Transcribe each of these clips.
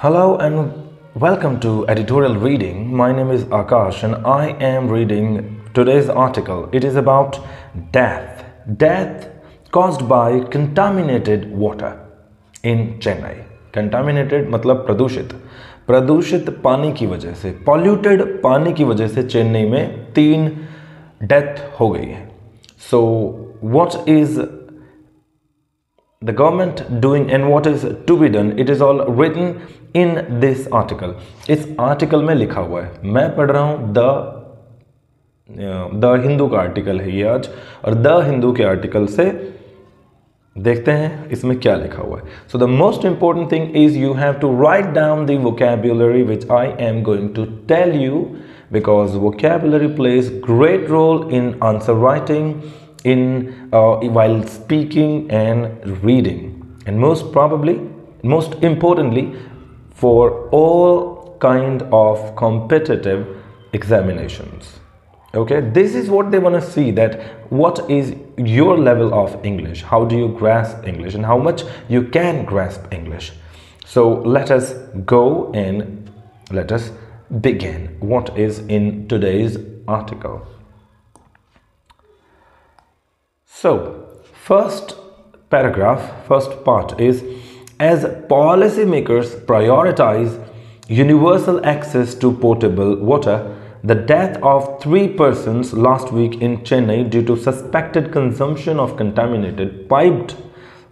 Hello and welcome to editorial reading. My name is Akash and I am reading today's article. It is about death. Death caused by contaminated water in Chennai. Contaminated मतलब प्रदूषित पानी की वजह से, polluted पानी की वजह से चेन्नई में 3 डेथ हो गई है. So what is the government doing and what is to be done? It is all written in this article. इस आर्टिकल में लिखा हुआ है. मैं पढ़ रहा हूँ द हिंदू का आर्टिकल है ये आज, और द हिंदू के आर्टिकल से देखते हैं इसमें क्या लिखा हुआ है. So the most important thing is you have to write down the vocabulary which I am going to tell you, because vocabulary plays great role in answer writing, in while speaking and reading, and most importantly for all kind of competitive examinations. Okay, this is what they want to see, that what is your level of English, how do you grasp English and how much you can grasp English. So let us go and let us begin what is in today's article. So first paragraph, first part is, as policymakers prioritize universal access to potable water, the death of 3 persons last week in Chennai due to suspected consumption of contaminated piped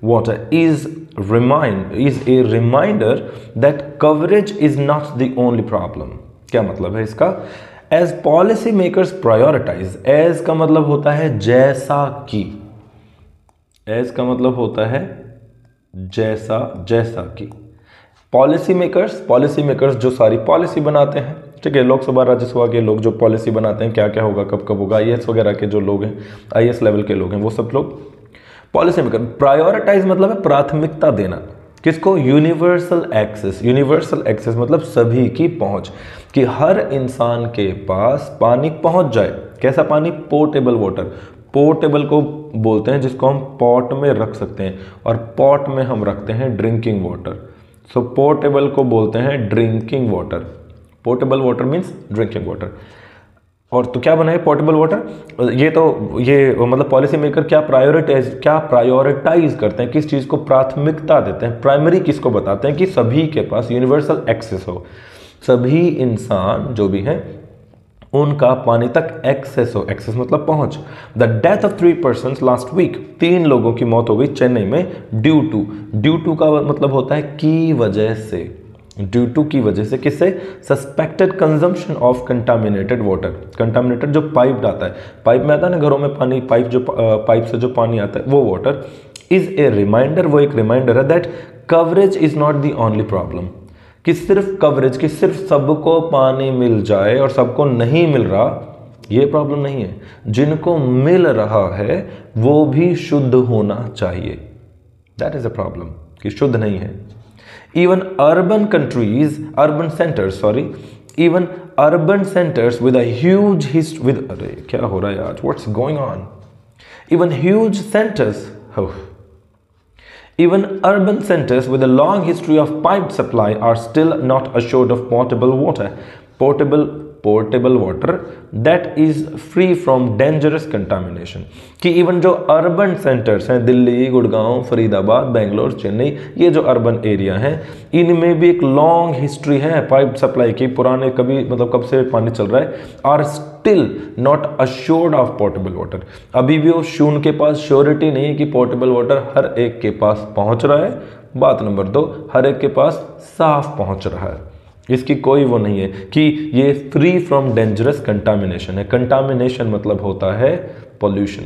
water is a reminder that coverage is not the only problem. क्या मतलब है इसका? As policymakers prioritize, as का मतलब होता है जैसा कि, as का मतलब होता है जैसा कि. पॉलिसी मेकर्स जो सारी पॉलिसी बनाते हैं, ठीक है, लोकसभा राज्यसभा के लोग जो पॉलिसी बनाते हैं, क्या क्या होगा, कब कब होगा, आईएएस वगैरह के जो लोग हैं, आईएएस लेवल के लोग हैं, वो सब लोग पॉलिसी मेकर. प्रायोरिटाइज मतलब है प्राथमिकता देना. किसको? यूनिवर्सल एक्सेस मतलब सभी की पहुंच, कि हर इंसान के पास पानी पहुंच जाए. कैसा पानी? Portable water. पोर्टेबल को बोलते हैं जिसको हम पॉट में रख सकते हैं, और पॉट में हम रखते हैं ड्रिंकिंग वाटर. सो पोर्टेबल को बोलते हैं drinking water. Portable water means drinking water. और तो क्या बना है पोर्टेबल वाटर? ये मतलब पॉलिसी मेकर क्या प्रायोरिटाइज करते हैं, किस चीज़ को प्राथमिकता देते हैं, प्राइमरी किसको बताते हैं, कि सभी के पास यूनिवर्सल एक्सेस हो, सभी इंसान जो भी हैं उनका पानी तक एक्सेस हो. एक्सेस मतलब पहुंच. The death of 3 persons last week, 3 लोगों की मौत हो गई चेन्नई में ड्यू टू का मतलब होता है की वजह से. ड्यू टू की वजह से. किससे? Suspected consumption of contaminated water. Contaminated जो पाइप आता है, पाइप में आता है ना घरों में पानी, पाइप से जो पानी आता है वो वाटर इज ए रिमाइंडर. वो एक रिमाइंडर है that coverage is not the only problem, कि सिर्फ कवरेज, कि सिर्फ सबको पानी मिल जाए और सबको नहीं मिल रहा, ये प्रॉब्लम नहीं है. जिनको मिल रहा है वो भी शुद्ध होना चाहिए. दैट इज अ प्रॉब्लम, कि शुद्ध नहीं है. Even urban centers with a huge history with, अरे क्या हो रहा है आज? What's going on? Even urban centers with a long history of piped supply are still not assured of potable water. Portable water that is free from dangerous contamination. कि even जो urban centres हैं, दिल्ली, गुड़गांव, फरीदाबाद, बेंगलोर, चेन्नई, ये जो urban area हैं, इनमें भी एक long history है पाइप सप्लाई की, पुराने कब से पानी चल रहा है, are still not assured of portable water. अभी भी उन के पास श्योरिटी नहीं है कि पोर्टेबल वाटर हर एक के पास पहुंच रहा है. बात नंबर 2, हर एक के पास साफ पहुंच रहा है. इसकी कोई वो नहीं है कि ये फ्री फ्रॉम डेंजरस कंटामिनेशन है. कंटामिनेशन मतलब होता है pollution.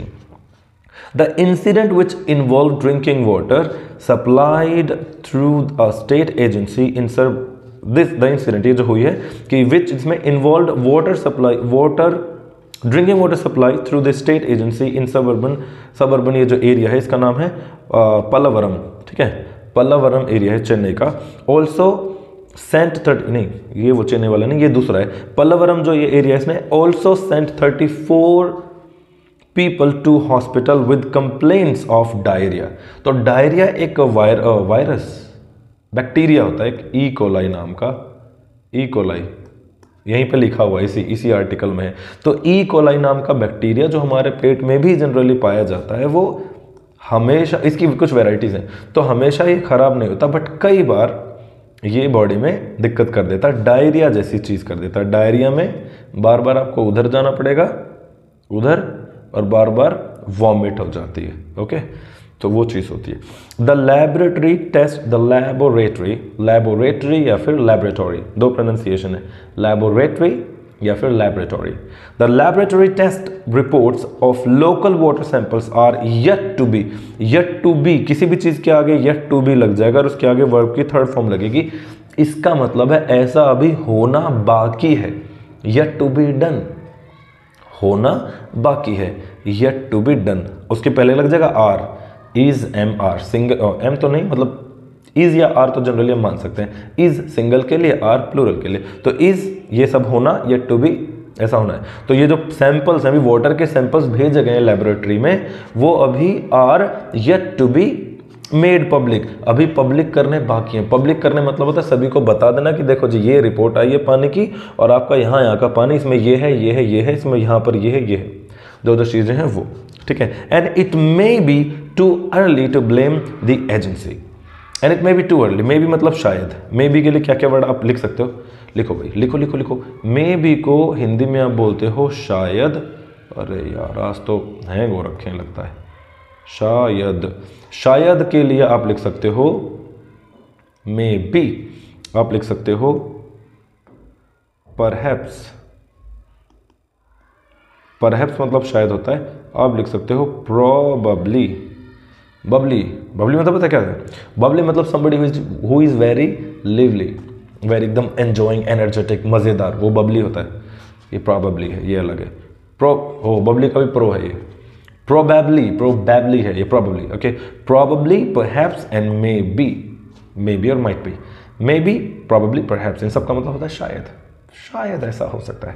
The incident which involve drinking water supplied through a state agency in the incident, ये जो हुई है कि विच इसमें involve drinking water supply through the state agency in suburban ये जो एरिया है इसका नाम है पल्लवरम. ठीक है, पल्लवरम एरिया है चेन्नई का. ऑल्सो सेंट 30, नहीं ये वो चेन्नई वाला नहीं, ये दूसरा है. पल्लवरम जो ये एरिया है इसमें also sent 34 people to hospital with complaints of diarrhoea. तो डायरिया एक वायरस बैक्टीरिया होता है एक ई कोलाई नाम का, ई कोलाई यहीं पे लिखा हुआ है, इसी आर्टिकल में है। तो ई कोलाई नाम का बैक्टीरिया जो हमारे पेट में भी जनरली पाया जाता है, वो हमेशा, इसकी कुछ वेराइटीज़ हैं, तो हमेशा ये खराब नहीं होता, बट कई बार ये बॉडी में दिक्कत कर देता है, डायरिया जैसी चीज़ कर देता है। डायरिया में बार बार आपको उधर जाना पड़ेगा, उधर, और बार बार वॉमिट हो जाती है। ओके, तो वो चीज़ होती है। The laboratory test, the laboratory या फिर लैबोरेटरी, दो प्रोनाउंसिएशन है, लैबोरेटरी या फिर laboratory. The laboratory test reports of local water samples are yet to be, किसी भी चीज़ के आगे येट टू बी लग जाएगा और उसके आगे वर्ब की थर्ड फॉर्म लगेगी, इसका मतलब है ऐसा अभी होना बाकी है, येट टू बी डन, होना बाकी है, येट टू बी डन। उसके पहले लग जाएगा R, is M R, single M तो नहीं, मतलब इज या आर तो जनरली हम मान सकते हैं, इज सिंगल के लिए, आर प्लूरल के लिए, तो इज ये सब होना, येट टू बी ऐसा होना है। तो ये जो सैंपल्स हैं, अभी वाटर के सैंपल्स भेजे गए हैं लेबोरेटरी में, वो अभी are yet to be made public, अभी पब्लिक करने बाकी है। पब्लिक करने मतलब होता है सभी को बता देना कि देखो जी ये रिपोर्ट आई है पानी की, और आपका यहाँ का पानी, इसमें ये है, ये है, ये है, इसमें यहाँ पर ये है, ये है, जो चीज़ें हैं वो, ठीक है। And it may be too early to blame the agency, and it may be too early, may be मतलब शायद, मे बी के लिए क्या क्या वर्ड आप लिख सकते हो, लिखो भाई, लिखो लिखो लिखो। मे बी को हिंदी में आप बोलते हो शायद, अरे यार आज तो हैंग हो रखे हैं लगता है, शायद, शायद के लिए आप लिख सकते हो मे बी, आप लिख सकते हो परहैप्स, परहैप्स मतलब शायद होता है, आप लिख सकते हो प्रोबब्ली, बबली, बबली मतलब पता क्या है, बबली मतलब somebody who is very lively, very एकदम एंजॉइंग, एनर्जेटिक, मज़ेदार, वो बबली होता है, ये प्रॉबेबली है, ये अलग है। बबली का भी प्रो है, ये प्रोबेबली है, ये probably, okay. Probably, perhaps and maybe और might be, maybe, probably, perhaps, इन सब का मतलब होता है शायद, शायद ऐसा हो सकता है।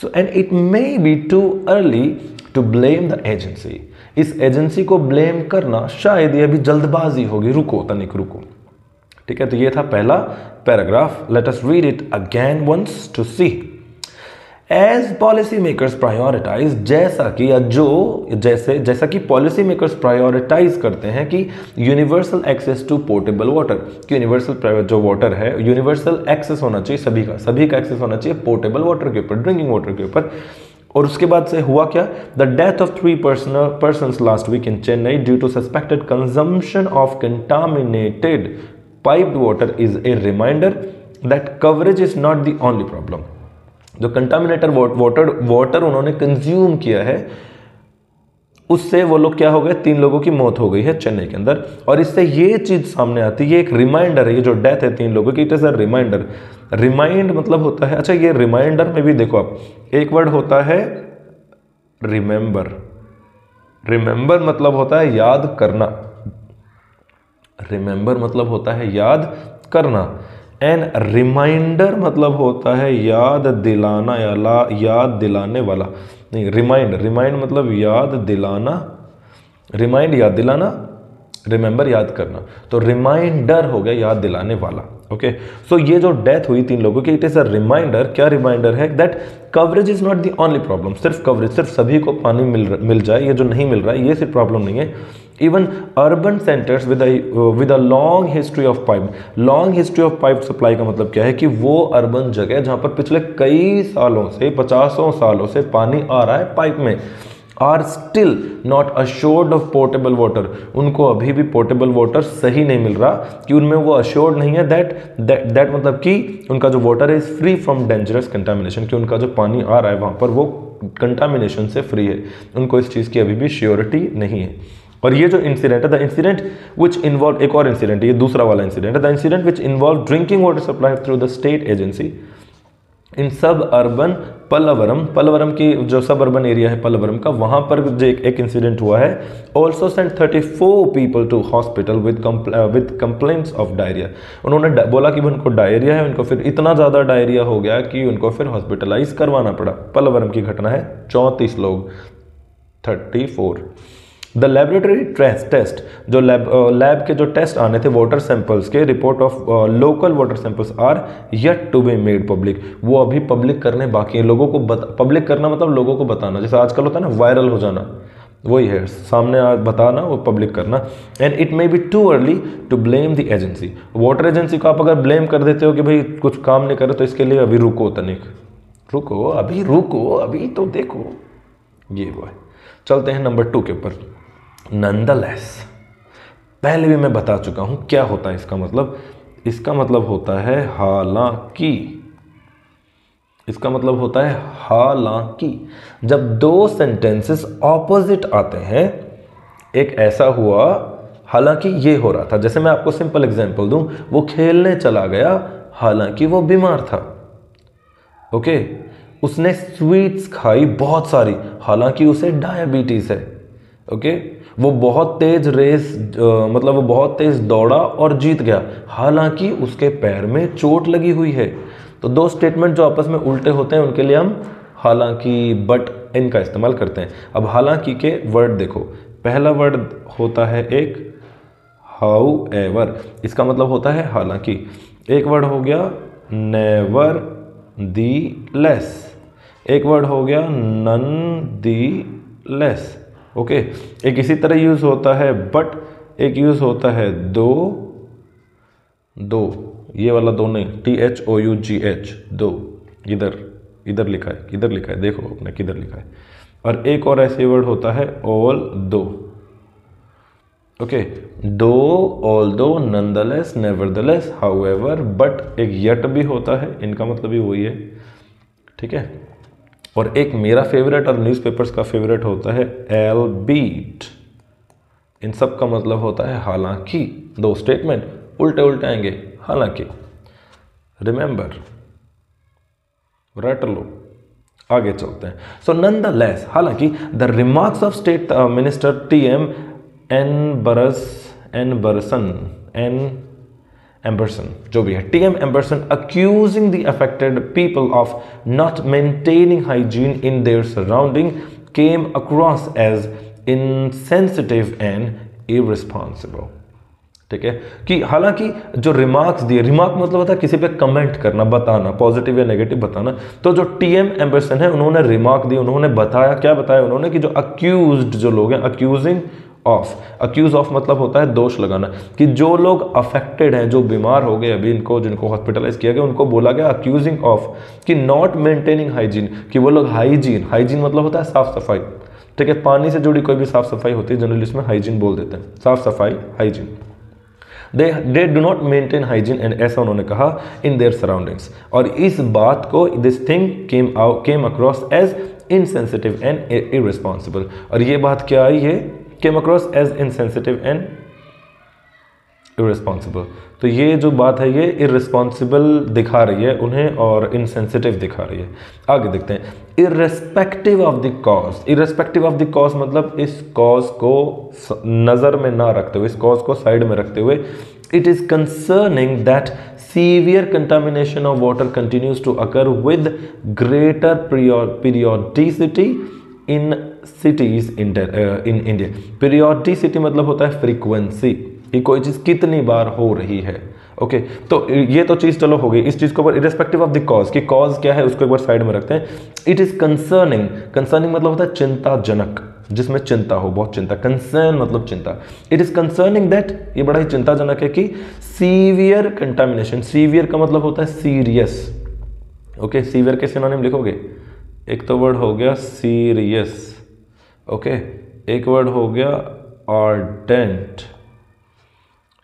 So and it may be too early to blame the agency, इस एजेंसी को ब्लेम करना शायद ये अभी जल्दबाजी होगी, रुको तनिक रुको, ठीक है। तो ये था पहला paragraph. Let us read it again once to see. As policy makers prioritise, जैसा कि पॉलिसी मेकर्स प्रायोरिटाइज करते हैं कि universal access to portable water, कि यूनिवर्सल जो वाटर है, यूनिवर्सल एक्सेस होना चाहिए सभी का एक्सेस होना चाहिए पोर्टेबल वाटर के ऊपर, ड्रिंकिंग वाटर के ऊपर। और उसके बाद से हुआ क्या, the death of 3 persons last week in Chennai due to suspected consumption of contaminated piped water is a reminder that coverage is not the only problem. जो कंटामिनेटेड वाटर उन्होंने कंज्यूम किया है, उससे वो लोग क्या हो गए, 3 लोगों की मौत हो गई है चेन्नई के अंदर। और इससे ये चीज सामने आती है, ये एक रिमाइंडर है, ये जो डेथ है 3 लोगों की, it is a reminder. Remind मतलब होता है, अच्छा ये रिमाइंडर में भी देखो आप, एक वर्ड होता है रिमेंबर, रिमेंबर मतलब होता है याद करना, रिमेंबर मतलब होता है याद करना, एंड रिमाइंडर मतलब होता है याद दिलाना या याद दिलाने वाला, नहीं रिमाइंड मतलब याद दिलाना, रिमाइंड याद दिलाना, रिमेंबर याद करना, तो रिमाइंडर हो गया याद दिलाने वाला, ओके। सो ये जो डेथ हुई 3 लोगों की, इट इज अ रिमाइंडर, क्या रिमाइंडर है, that coverage is not the only problem, सिर्फ कवरेज, सिर्फ सभी को पानी मिल जाए, ये जो नहीं मिल रहा है ये सिर्फ प्रॉब्लम नहीं है। Even urban centres with a long history of pipe, long history of pipe supply का मतलब क्या है कि वो अर्बन जगह जहां पर पिछले कई सालों से, 50 सालों से पानी आ रहा है पाइप में, are still not assured of portable water, उनको अभी भी पोर्टेबल वाटर सही नहीं मिल रहा, कि उनमें वो अश्योर्ड नहीं है दैट मतलब कि उनका जो वाटर है is free from dangerous contamination, कि उनका जो पानी आ रहा है वहां पर वो कंटामिनेशन से फ्री है, उनको इस चीज़ की अभी भी श्योरिटी नहीं है। और ये जो इंसिडेंट है, द इंसिडेंट विच इन्वॉल्व, एक और इंसिडेंट है, ये दूसरा वाला इंसिडेंट है, the incident which involve drinking water supply through the state agency in suburban पलवरम की जो सब अर्बन एरिया है पलवरम का, वहां पर जो एक इंसिडेंट हुआ है, also sent 34 people to hospital with complaints of diarrhoea. उन्होंने बोला कि उनको डायरिया है, उनको फिर इतना ज़्यादा डायरिया हो गया कि उनको फिर हॉस्पिटलाइज करवाना पड़ा। पलवरम की घटना है, 34 लोग, 34। द लेबोरेटरी टेस्ट, जो लैब के जो टेस्ट आने थे वाटर सैंपल्स के, report of local water samples are yet to be made public, वो अभी पब्लिक करने बाकी है। लोगों को पब्लिक करना मतलब लोगों को बताना, जैसे आजकल होता है ना वायरल हो जाना, वही है, सामने बताना, वो पब्लिक करना। And it may be too early to blame the agency, water agency को आप अगर ब्लेम कर देते हो कि भाई कुछ काम नहीं करे, तो इसके लिए अभी रुको तनिक, रुको अभी तो देखो, ये वो है। चलते हैं नंबर 2 के ऊपर, नंदलेस। पहले भी मैं बता चुका हूं क्या होता है इसका मतलब। इसका मतलब होता है हालांकि, इसका मतलब होता है हालांकि। जब दो सेंटेंसेस ऑपोजिट आते हैं, एक ऐसा हुआ हालांकि ये हो रहा था, जैसे मैं आपको सिंपल एग्जांपल दूं, वो खेलने चला गया हालांकि वो बीमार था। ओके, उसने स्वीट्स खाई बहुत सारी हालांकि उसे डायबिटीज है। ओके, वो बहुत तेज रेस मतलब वो बहुत तेज दौड़ा और जीत गया हालांकि उसके पैर में चोट लगी हुई है। तो दो स्टेटमेंट जो आपस में उल्टे होते हैं उनके लिए हम हालांकि बट इनका इस्तेमाल करते हैं। अब हालांकि के वर्ड देखो, पहला वर्ड होता है एक हाउ एवर, इसका मतलब होता है हालांकि। एक वर्ड हो गया नेवर दी लेस, एक वर्ड हो गया नन दी लेस। ओके, एक इसी तरह यूज होता है बट, एक यूज होता है दो, ये वाला दो नहीं, THOUGH, दो, इधर लिखा है, किधर लिखा है देखो अपने किधर लिखा है। और एक और ऐसे वर्ड होता है ऑल दो। ओके, दो, ऑल दो, नंदलेस, नेवरदलेस, हाउएवर, बट, एक यट भी होता है, इनका मतलब भी वही है। ठीक है, और एक मेरा फेवरेट और न्यूज़पेपर्स का फेवरेट होता है एल्बीट। इन सब का मतलब होता है हालांकि। दो स्टेटमेंट उल्टे उल्टे आएंगे हालांकि, रिमेंबर, रट लो। आगे चलते हैं। सो नंदलेस, हालांकि the remarks of state minister TM एम्बरसन, जो भी है, TM एम्बरसन accusing the affected people of not maintaining hygiene in their surrounding came across as insensitive and irresponsible। ठीक है, कि हालांकि जो रिमार्क्स दिए, रिमार्क मतलब होता है किसी पे कमेंट करना, बताना, पॉजिटिव या नेगेटिव बताना। तो जो TM एम्बरसन है उन्होंने रिमार्क दी, उन्होंने बताया, क्या बताया उन्होंने, कि जो अक्यूज्ड जो लोग हैं, अक्यूज ऑफ मतलब होता है दोष लगाना, कि जो लोग अफेक्टेड हैं, जो बीमार हो गए अभी, इनको जिनको हॉस्पिटलाइज किया गया, उनको बोला गया अक्यूजिंग ऑफ कि नॉट मेंटेनिंग हाइजीन, कि वो लोग हाइजीन मतलब होता है साफ सफाई। ठीक है, पानी से जुड़ी कोई भी साफ सफाई होती है जनरली उसमें हाइजीन बोल देते हैं, साफ सफाई, hygiene. They do not maintain hygiene, and ऐसा उन्होंने कहा इन देयर सराउंडिंग्स। और इस बात को, this thing came across as insensitive and irresponsible. और ये बात क्या आई है, came across as insensitive and irresponsible। तो ये जो बात है ये irresponsible दिखा रही है उन्हें और insensitive दिखा रही है। आगे देखते हैं, irrespective of the cause मतलब इस cause को नज़र में ना रखते हुए, इस cause को साइड में रखते हुए, it is concerning that severe contamination of water continues to occur with greater periodicity in cities in India। Periodicity मतलब होता है फ्रीक्वेंसी, कि कोई चीज़ कितनी बार हो रही है। ओके, तो ये तो चीज़ चलो हो गई। इस चीज़ के ऊपर इरेस्पेक्टिव ऑफ द कॉज, कि कॉज क्या है उसको एक बार साइड में रखते हैं। इट इज़ कंसर्निंग मतलब होता है चिंताजनक, जिसमें चिंता हो, बहुत चिंता। कंसर्न मतलब चिंता। इट इज़ कंसर्निंग दैट, ये बड़ा ही चिंताजनक है कि सीवियर कंटामिनेशन, सीवियर का मतलब होता है सीरियस। ओके, सीवियर के सिनोनिम लिखोगे, एक तो वर्ड हो गया सीरियस, ओके, एक वर्ड हो गया आर्डेंट,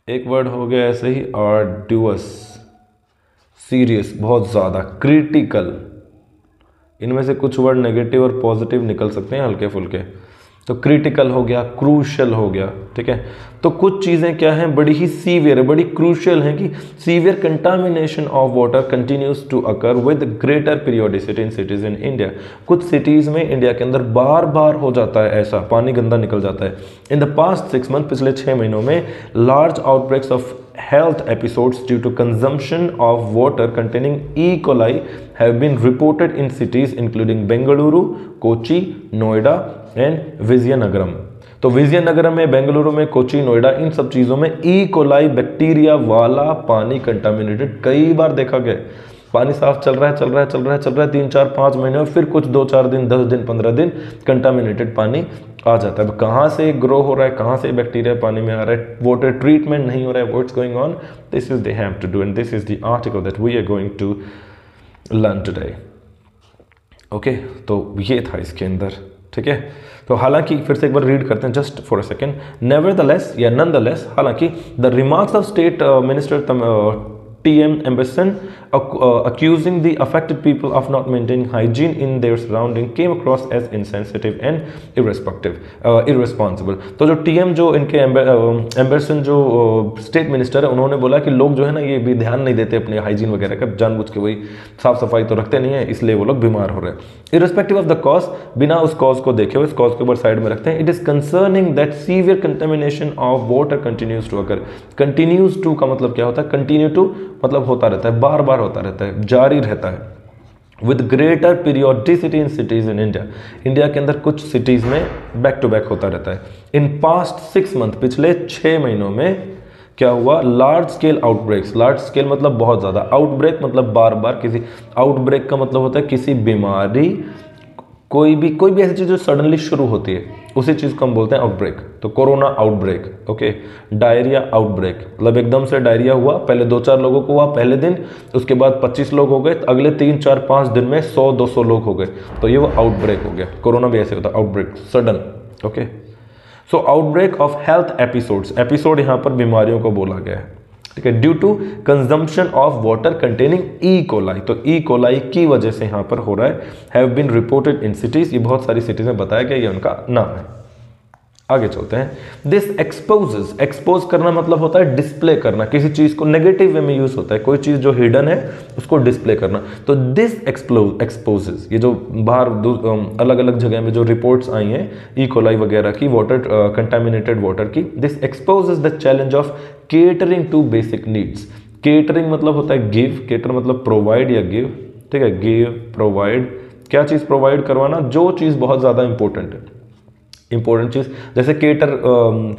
एक वर्ड हो गया ऐसे ही आर्डुअस, सीरियस बहुत ज़्यादा, क्रिटिकल। इनमें से कुछ वर्ड नेगेटिव और पॉजिटिव निकल सकते हैं हल्के फुल्के। तो क्रिटिकल हो गया, क्रूशल हो गया। ठीक है, तो कुछ चीज़ें क्या हैं, बड़ी ही सीवियर है, बड़ी क्रूशल हैं, कि severe contamination of water continues to occur with greater periodicity in cities in India. कुछ सिटीज़ में इंडिया के अंदर बार बार हो जाता है ऐसा, पानी गंदा निकल जाता है। इन द पास्ट 6 मंथ, पिछले 6 महीनों में, large outbreaks of health episodes due to consumption of water containing E. coli have been reported in cities including Bengaluru, Kochi, Noida and Vizianagaram। तो विजयनगरम में, बेंगलुरु में, कोची, नोएडा, इन सब चीज़ों में ई कोलाई बैक्टीरिया वाला पानी कंटामिनेटेड कई बार देखा गया। पानी साफ चल रहा है 3, 4, 5 महीने, और फिर कुछ 2, 4 दिन, 10 दिन, 15 दिन कंटामिनेटेड पानी आ जाता है। अब कहाँ से ग्रो हो रहा है, कहाँ से बैक्टीरिया पानी में आ रहा है, वाटर ट्रीटमेंट नहीं हो रहा है, what's going on, this is they have to do, and this is the article that we are going to learn today. Okay, तो ये था इसके अंदर, ठीक है। तो हालांकि फिर से एक बार रीड करते हैं just for a second. Nevertheless या नॉनदलेस, हालांकि the remarks of state minister TM Amberson accusing the affected people of not maintaining hygiene in their surrounding came across as insensitive and irresponsible। तो जो TM जो इनके एम्बरसन जो state minister है, उन्होंने बोला कि लोग जो है ना ये भी ध्यान नहीं देते अपने हाइजीन वगैरह का, जानबूझ के वही साफ सफाई तो रखते नहीं है, इसलिए वो लोग बीमार हो रहे हैं। इररिस्पेक्टिव ऑफ द कॉज, बिना उस कॉज को देखे हुए इस कॉज को ऊपर साइड में रखते हैं। It is concerning that severe contamination of water continues to occur. Continues to का मतलब क्या होता है, कंटिन्यू टू मतलब होता रहता है, बार बार होता रहता है, जारी रहता है। With greater periodicity in cities in India, India के अंदर कुछ सिटीज में बैक टू बैक होता रहता है। इन पास्ट 6 मंथ, पिछले 6 महीनों में क्या हुआ, large scale outbreaks. Large scale मतलब बहुत ज़्यादा, आउटब्रेक मतलब बार बार किसी, आउटब्रेक का मतलब होता है किसी बीमारी, कोई भी ऐसी चीज़ जो सडनली शुरू होती है, उसी चीज़ को हम बोलते हैं आउटब्रेक। तो corona outbreak, okay. Diarrhoea outbreak मतलब एकदम से डायरिया हुआ, पहले 2-4 लोगों को हुआ पहले दिन, उसके बाद 25 लोग हो गए, अगले 3, 4, 5 दिन में 100-200 लोग हो गए, तो ये वो आउटब्रेक हो गया। कोरोना भी ऐसे होता है, outbreak sudden, okay. So outbreak of health episodes, episode यहाँ पर बीमारियों को बोला गया है, ठीक है। Due to consumption of water containing E coli, तो ई कोलाई की वजह से यहाँ पर हो रहा है। Have been reported in cities, ये बहुत सारी सिटीज में बताया गया, ये उनका नाम है। आगे चलते हैं। दिस एक्सपोजेस, एक्सपोज करना मतलब होता है डिस्प्ले करना, किसी चीज को नेगेटिव वे में यूज होता है, कोई चीज जो हिडन है उसको डिस्प्ले करना। तो दिस एक्सपोजेस, ये जो बाहर अलग अलग जगह में जो रिपोर्ट्स आई हैं ई कोलाई वगैरह की, वाटर कंटामिनेटेड वाटर की, this exposes the challenge of catering to basic needs. Catering मतलब होता है गिव, केटर मतलब प्रोवाइड या गिव, ठीक है। गिव, प्रोवाइड, क्या चीज प्रोवाइड करवाना, जो चीज बहुत ज्यादा इंपॉर्टेंट है, इंपॉर्टेंट चीज़। जैसे केटर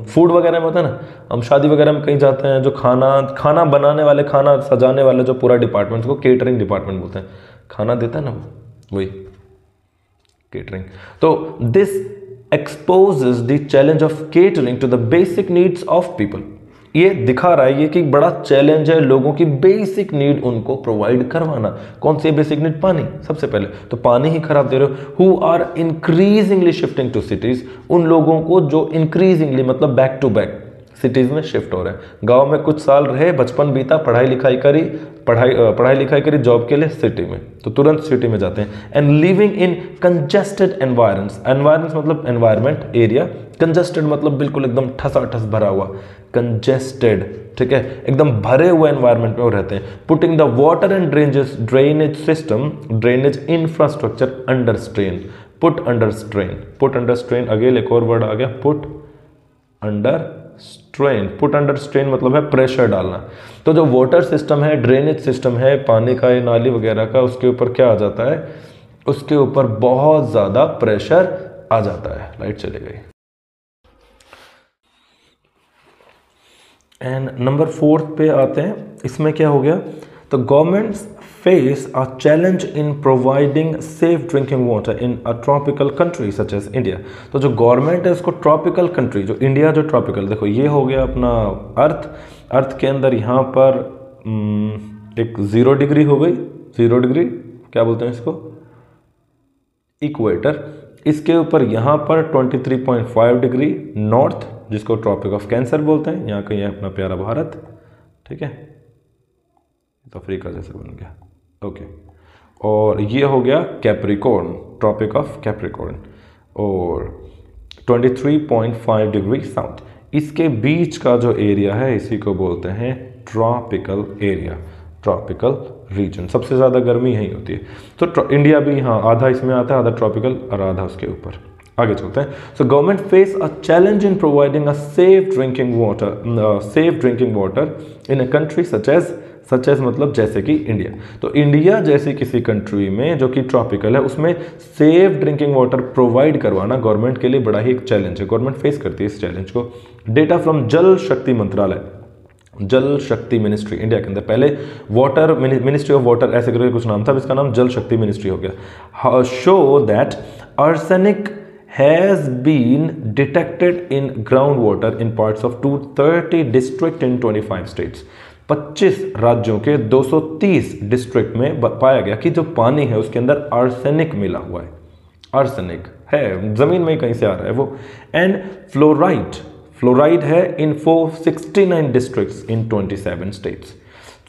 फूड वगैरह में होता है ना, हम शादी वगैरह में कहीं जाते हैं, जो खाना बनाने वाले, खाना सजाने वाले जो पूरा डिपार्टमेंट, को केटरिंग डिपार्टमेंट बोलते हैं। खाना देता है ना वो, वही केटरिंग। तो this exposes the challenge of catering to the basic needs of people. ये दिखा रहा है ये कि बड़ा चैलेंज है लोगों की बेसिक नीड उनको प्रोवाइड करवाना। कौन सी बेसिक नीड? पानी, सबसे पहले तो पानी ही खराब दे रहे हो। Who are increasingly shifting to cities, उन लोगों को जो इंक्रीजिंगली मतलब बैक टू बैक सिटीज में शिफ्ट हो रहे हैं। गांव में कुछ साल रहे, बचपन बीता, पढ़ाई लिखाई करी जॉब के लिए सिटी में, तो तुरंत सिटी में जाते हैं। And living in congested environments, environments मतलब एनवायरमेंट एरिया, कंजेस्टेड मतलब बिल्कुल एकदम ठसाठस भरा हुआ, कंजेस्टेड, ठीक है, एकदम भरे हुए एनवायरमेंट में वो रहते हैं। Putting the water and drainage system, drainage infrastructure under strain, put under strain, again एक और वर्ड आ गया, put under strain. Put under strain मतलब है प्रेशर डालना। तो जो वाटर सिस्टम है, ड्रेनेज सिस्टम है, पानी का, नाली वगैरह का, उसके ऊपर क्या आ जाता है, उसके ऊपर बहुत ज़्यादा प्रेशर आ जाता है। लाइट चली गई। एंड नंबर 4 पे आते हैं। इसमें क्या हो गया, तो governments face a challenge in providing safe drinking water in a tropical country such as India. तो जो गवर्नमेंट है उसको ट्रॉपिकल कंट्री, जो इंडिया जो ट्रॉपिकल, देखो ये हो गया अपना अर्थ के अंदर यहाँ पर एक 0 डिग्री हो गई, 0 डिग्री क्या बोलते हैं इसको, इक्वेटर। इसके ऊपर यहाँ पर 23.5 डिग्री नॉर्थ, जिसको ट्रॉपिक ऑफ कैंसर बोलते हैं, यहाँ का ये अपना प्यारा भारत, ठीक है, तो अफ्रीका जैसे बन गया, ओके। और ये हो गया कैप्रिकॉर्न, ट्रॉपिक ऑफ कैप्रिकॉर्न, और 23.5 डिग्री साउथ। इसके बीच का जो एरिया है इसी को बोलते हैं ट्रॉपिकल एरिया, ट्रॉपिकल रीजन। सबसे ज़्यादा गर्मी यहीं होती है। तो इंडिया भी यहाँ आधा इसमें आता है, आधा ट्रॉपिकल और आधा उसके ऊपर, आगे चलते हैं। So government face a challenge in providing a safe drinking water in a country such as मतलब जैसे कि इंडिया। तो इंडिया जैसी किसी कंट्री में जो कि ट्रॉपिकल है, उसमें सेफ ड्रिंकिंग वाटर प्रोवाइड करवाना गवर्नमेंट के लिए बड़ा ही एक चैलेंज है। गवर्नमेंट फेस करती है इस चैलेंज को। डेटा फ्रॉम जल शक्ति मंत्रालय, जल शक्ति मिनिस्ट्री इंडिया के अंदर, पहले वाटर मिनिस्ट्री ऑफ वाटर ऐसे करके कुछ नाम था, इसका नाम जल शक्ति मिनिस्ट्री हो गया। Show that arsenic has been detected in groundwater in parts of 230 district in 25 states। 25 राज्यों के 230 डिस्ट्रिक्ट में पाया गया कि जो पानी है उसके अंदर आर्सेनिक मिला हुआ है। आर्सेनिक है, जमीन में कहीं से आ रहा है वो। एंड फ्लोराइड है इन 469 डिस्ट्रिक्ट्स इन 27 स्टेट्स।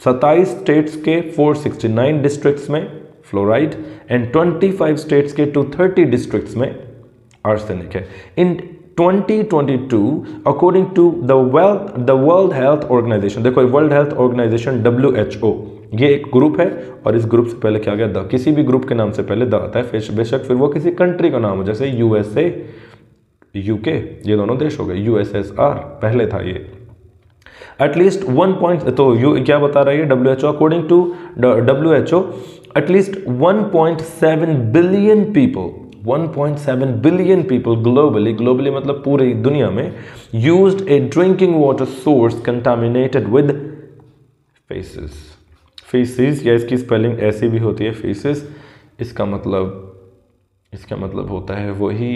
27 स्टेट्स के 469 डिस्ट्रिक्ट्स में फ्लोराइड एंड 25 स्टेट्स के 230 डिस्ट्रिक्ट्स में आर्सेनिक है। In 2022 according to the World Health Organization, देखो वर्ल्ड हेल्थ ऑर्गेनाइजेशन WHO, ये एक ग्रुप है और इस ग्रुप से पहले क्या गया द, किसी भी ग्रुप के नाम से पहले द आता है, बेशक फिर वो किसी कंट्री का नाम हो, जैसे USA, UK, ये दोनों देश हो गए। USSR पहले था ये। एटलीस्ट 1 पॉइंट, तो क्या बता रहा है WHO, according to WHO at least 1.7 billion people 1.7 billion people globally मतलब पूरी दुनिया में used a drinking water source contaminated with faeces, या इसकी स्पेलिंग ऐसी भी होती है फेसेस। इसका मतलब होता है वही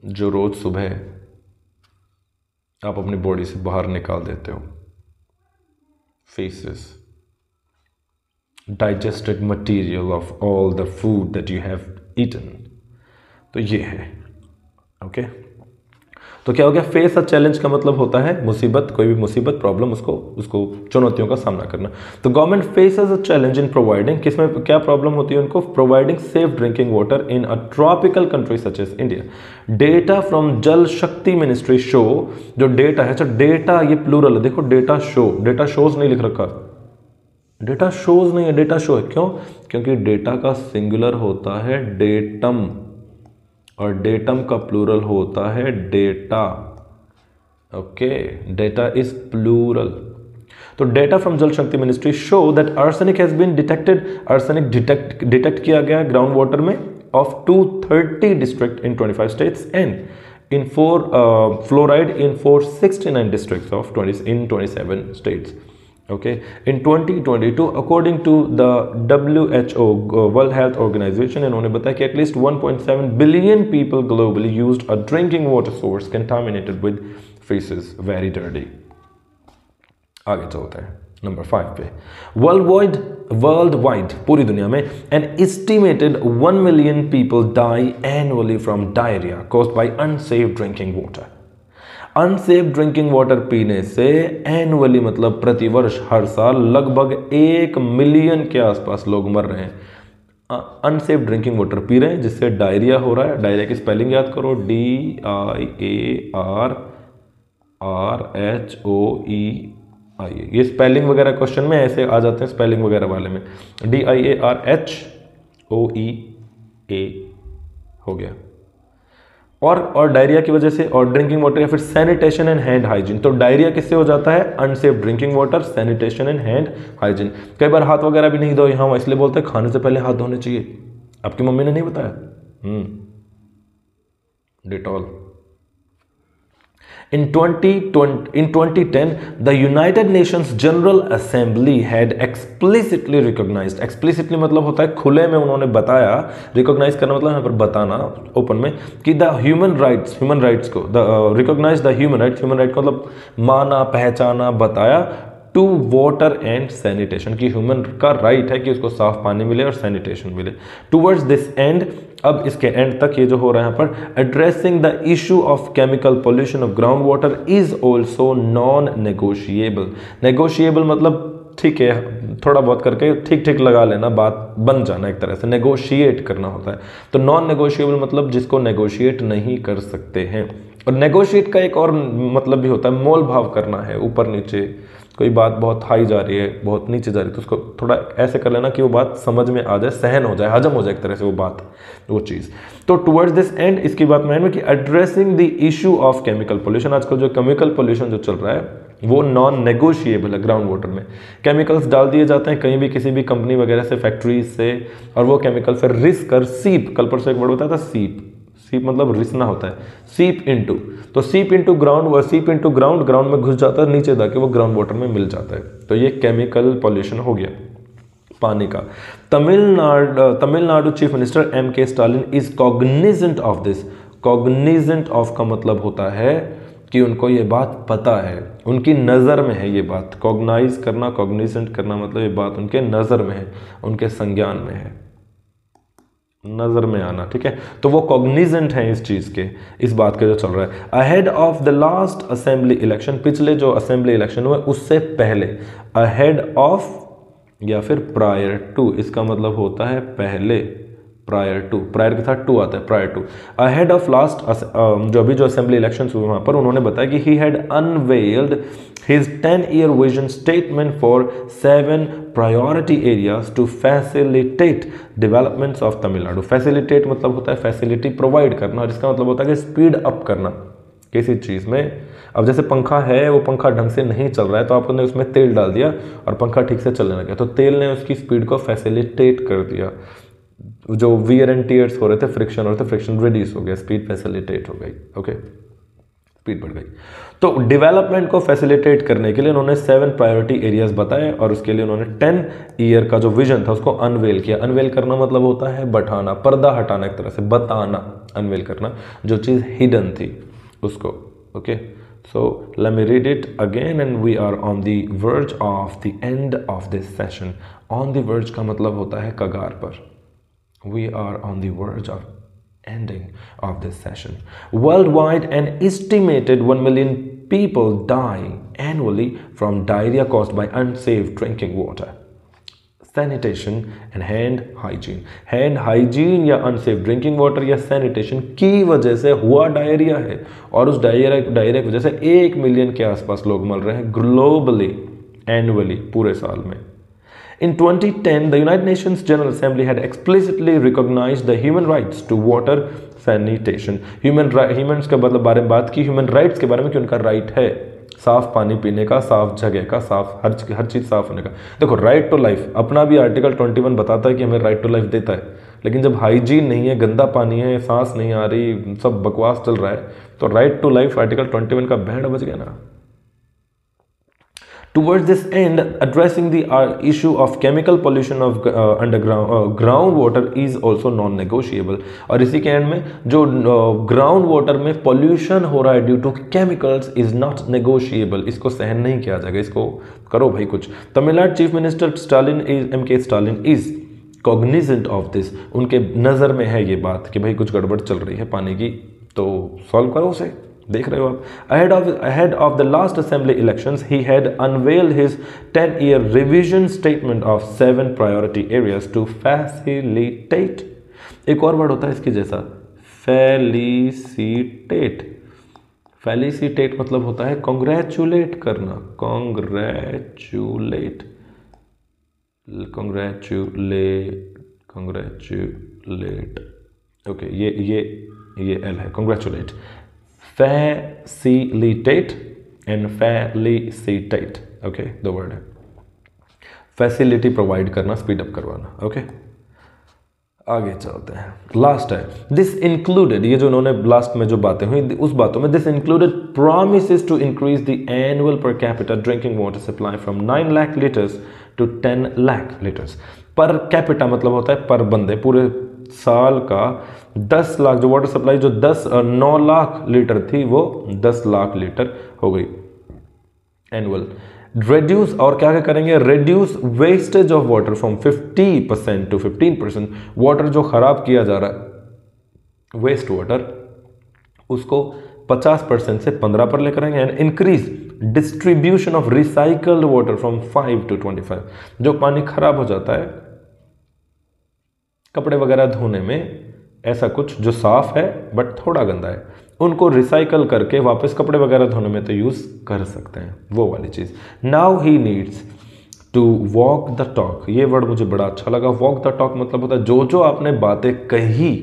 जो रोज सुबह आप अपनी बॉडी से बाहर निकाल देते हो। Faeces, digested material of all the food that you have eaten. तो ये है ओके। तो क्या हो गया, फेस अ चैलेंज का मतलब होता है मुसीबत, कोई भी मुसीबत प्रॉब्लम उसको चुनौतियों का सामना करना। तो government faces a challenge in providing, किसमें क्या प्रॉब्लम होती है उनको, providing safe drinking water in a tropical country such as India. Data from Jal Shakti ministry show, जो डेटा है, अच्छा डेटा ये प्लूरल है, देखो डेटा शो, डेटा शोज नहीं लिख रखा, डेटा शोज नहीं है, डेटा शो है। क्यों? क्योंकि डेटा का सिंगुलर होता है डेटम और डेटम का प्लूरल होता है data. Okay, data is plural. तो data from Jal Shakti ministry show that arsenic has been detected, arsenic detect किया गया ग्राउंड वाटर में of 230 district in 25 states and in 4 fluoride in 469 districts of 27 states. Okay, in 2022 according to the WHO World Health Organization, इन्होंने बताया कि at least 1.7 billion people globally used a drinking water source contaminated with feces, very dirty. आगे चलते हैं number 5 पे। World wide पूरी दुनिया में an estimated 1 million people die annually from diarrhea caused by unsafe drinking water. Unsafe drinking water पीने से annually मतलब प्रतिवर्ष हर साल लगभग 1 मिलियन के आसपास लोग मर रहे हैं। अनसेफ ड्रिंकिंग वाटर पी रहे हैं जिससे डायरिया हो रहा है। डायरिया की स्पेलिंग याद करो, DIARRHOEIA। ये स्पेलिंग वगैरह क्वेश्चन में ऐसे आ जाते हैं, स्पेलिंग वगैरह वाले में DIARHOEA हो गया। और डायरिया की वजह से, और ड्रिंकिंग वाटर या फिर सैनिटेशन एंड हैंड हाइजीन। तो डायरिया किससे हो जाता है? Unsafe drinking water, sanitation and hand hygiene. कई बार हाथ वगैरह भी नहीं धो, यहाँ इसलिए बोलते हैं खाने से पहले हाथ धोने चाहिए। आपकी मम्मी ने नहीं बताया? Dettol. In 2010, the United Nations General Assembly had explicitly recognized, explicitly मतलब होता है खुले में उन्होंने बताया, recognize करना मतलब यहाँ पर बताना ओपन में, कि the human rights को recognize the human right को मतलब माना, पहचाना, बताया टू वाटर एंड सैनिटेशन, की ह्यूमन का राइट है कि उसको साफ पानी मिले और सैनिटेशन मिले। टूवर्ड्स दिस एंड, अब इसके एंड तक ये जो हो रहा है यहाँ पर, addressing the issue of chemical pollution of ground water is also non negotiable. Negotiable मतलब ठीक है, थोड़ा बहुत करके ठीक लगा लेना, बात बन जाना एक तरह से, नेगोशिएट करना होता है। तो नॉन नेगोशिएबल मतलब जिसको नेगोशिएट नहीं कर सकते हैं। और नेगोशिएट का एक और मतलब भी होता है, मोल भाव करना है, ऊपर नीचे कोई बात बहुत हाई जा रही है, बहुत नीचे जा रही है, तो उसको थोड़ा ऐसे कर लेना कि वो बात समझ में आ जाए, सहन हो जाए, हजम हो जाए एक तरह से वो बात, वो चीज़। तो टुवर्ड्स दिस एंड इसकी बात में कि addressing the issue of chemical pollution, आजकल जो केमिकल पोल्यूशन जो चल रहा है वो नॉन नेगोशिएबल है। ग्राउंड वाटर में केमिकल्स डाल दिए जाते हैं कहीं भी, किसी भी कंपनी वगैरह से, फैक्ट्रीज से, और वो केमिकल फिर रिस कर सीप, कल परसों एक वर्ड होता था सीप, सीप मतलब रिसना होता है, सीप इनटू, तो सीप इनटू ग्राउंड, व सीप इनटू ग्राउंड, ग्राउंड में घुस जाता है, नीचे जाके वो ग्राउंड वाटर में मिल जाता है। तो ये केमिकल पॉल्यूशन हो गया पानी का। Tamil Nadu chief minister M.K. Stalin is cognizant of this. Cognizant of का मतलब होता है कि उनको ये बात पता है, उनकी नज़र में है ये बात। कॉग्नाइज करना, कॉग्निजेंट करना मतलब ये बात उनके नज़र में है, उनके संज्ञान में है, नज़र में आना, ठीक है। तो वो कॉग्निजेंट हैं इस चीज़ के, इस बात के जो चल रहा है। Ahead of the last assembly election, पिछले जो असेंबली इलेक्शन हुए उससे पहले, अहेड ऑफ या फिर प्रायर टू, इसका मतलब होता है पहले, प्रायर टू, प्रायर के साथ टू आता है, prior to. Ahead of last जो अभी जो असेंबली इलेक्शन हुए वहां पर उन्होंने बताया कि he had unveiled his 10-year vision statement for 7 priority areas to facilitate developments of Tamil Nadu. Facilitate मतलब होता है फैसिलिटी प्रोवाइड करना, और इसका मतलब होता है कि स्पीड अप करना किसी चीज़ में। अब जैसे पंखा है, वो पंखा ढंग से नहीं चल रहा है, तो आपने उसमें तेल डाल दिया और पंखा ठीक से चलने लगा, तो तेल ने उसकी स्पीड को फैसिलिटेट कर दिया। जो वियर एंड टीयर्स हो रहे थे, फ्रिक्शन हो रहे थे, फ्रिक्शन रिड्यूस हो गया, स्पीड फैसिलिटेट हो गई, ओके, स्पीड बढ़ गई। तो डेवलपमेंट को फैसिलिटेट करने के लिए उन्होंने 7 प्रायोरिटी एरियाज बताए, और उसके लिए उन्होंने 10 ईयर का जो विजन था उसको अनवेल किया। अनवेल करना मतलब होता है बैठाना, पर्दा हटाना, एक तरह से बताना, अनवेल करना, जो चीज़ हिडन थी उसको, okay. So let me read it again, and we are on the verge of the end of this session. On the verge का मतलब होता है कगार पर। We are on the verge of ending of this session. Worldwide, an estimated 1 million people die annually from diarrhea caused by unsafe drinking water. Sanitation and hand hygiene, hand hygiene या unsafe drinking water या sanitation की वजह से हुआ diarrhoea है, और उस diarrhoea की वजह से 1 मिलियन के आसपास लोग मर रहे हैं ग्लोबली, एनुअली, पूरे साल में। In 2010, the United Nations General Assembly had explicitly recognized the human rights to water sanitation. Humans के मतलब बारे में बात की, human rights के बारे में कि उनका राइट है साफ पानी पीने का, साफ जगह का, साफ हर चीज़ साफ होने का। देखो, राइट टू लाइफ अपना भी आर्टिकल 21 बताता है कि हमें राइट टू लाइफ देता है, लेकिन जब हाइजीन नहीं है, गंदा पानी है, सांस नहीं आ रही, सब बकवास चल रहा है, तो राइट टू लाइफ आर्टिकल 21 का बैंड बज गया ना। Towards this end, addressing the issue of chemical pollution of groundwater is also non-negotiable. और इसी के एंड में जो ग्राउंड वाटर में पॉल्यूशन हो रहा है due to chemicals is not negotiable, इसको सहन नहीं किया जाएगा, इसको करो भाई कुछ। Tamil Nadu chief minister Stalin is M.K. Stalin is cognizant of this, उनके नज़र में है ये बात कि भाई कुछ गड़बड़ चल रही है पानी की, तो सॉल्व करो उसे, देख रहे हो आप। ahead of the last assembly elections, he had unveiled his 10-year revision statement of 7 priority areas to facilitate, एक और वर्ड होता है इसकी जैसा, फेलिसिटेट। फेलिसिटेट मतलब होता है कॉन्ग्रेचुलेट करना, कॉन्ग्रेचुलेट, ओके, ये एल है, congratulate, facilitate and felicitate, okay, the word है फैसिलिटी प्रोवाइड करना, स्पीड अप करवाना, ओके। आगे चलते हैं, लास्ट है दिस इंक्लूडेड, ये जो उन्होंने लास्ट में जो बातें हुई उस बातों में, this included promises to increase the annual per capita drinking water supply from 9 lakh liters to 10 lakh liters। Per capita मतलब होता है पर बंदे, पूरे साल का 10 लाख जो वाटर सप्लाई जो 9 लाख लीटर थी वो 10 लाख लीटर हो गई एनुअल। रेड्यूस, और क्या क्या करेंगे, reduce wastage of water from 50% to 15%। Water जो खराब किया जा रहा है, वेस्ट वाटर, उसको 50% से 15 पर लेकर आएंगे। And increase distribution of recycled water from 5 to 25। जो पानी खराब हो जाता है कपड़े वगैरह धोने में, ऐसा कुछ जो साफ है बट थोड़ा गंदा है, उनको रिसाइकल करके वापस कपड़े वगैरह धोने में तो यूज़ कर सकते हैं, वो वाली चीज़। Now he needs to walk the talk, ये वर्ड मुझे बड़ा अच्छा लगा। वॉक द टॉक मतलब होता है जो जो आपने बातें कही,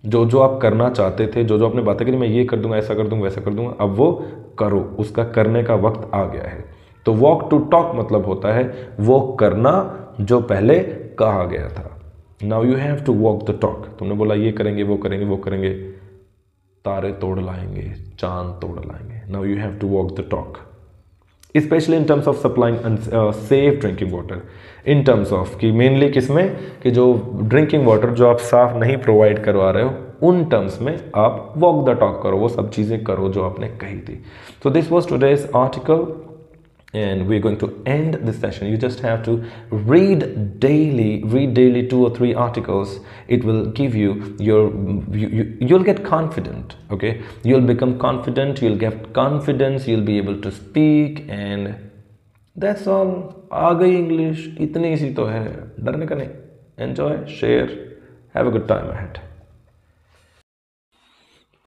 जो जो आप करना चाहते थे, जो जो आपने बातें करी, मैं ये कर दूंगा, ऐसा कर दूंगा, वैसा कर दूंगा, अब वो करो, उसका करने का वक्त आ गया है। तो वॉक टू टॉक मतलब होता है वो करना जो पहले कहा गया था। Now you have to walk the talk, तुमने बोला ये करेंगे, वो करेंगे, वो करेंगे, तारे तोड़ लाएंगे, चांद तोड़ लाएंगे। Now you have to walk the talk, specially in terms of supplying safe drinking water. In terms of कि मेनली किसमें, कि जो ड्रिंकिंग वाटर जो आप साफ नहीं प्रोवाइड करवा रहे हो, उन टर्म्स में आप वॉक द टॉक करो, वो सब चीज़ें करो जो आपने कही थी। So this was today's article and we're going to end this session. You just have to read daily 2 or 3 articles. It will give you your, you'll get confident, okay? You'll become confident, you'll get confidence, you'll be able to speak and that's all. आ गई English, इतनी सी तो है, डरने का नहीं। Enjoy, share, have a good time ahead.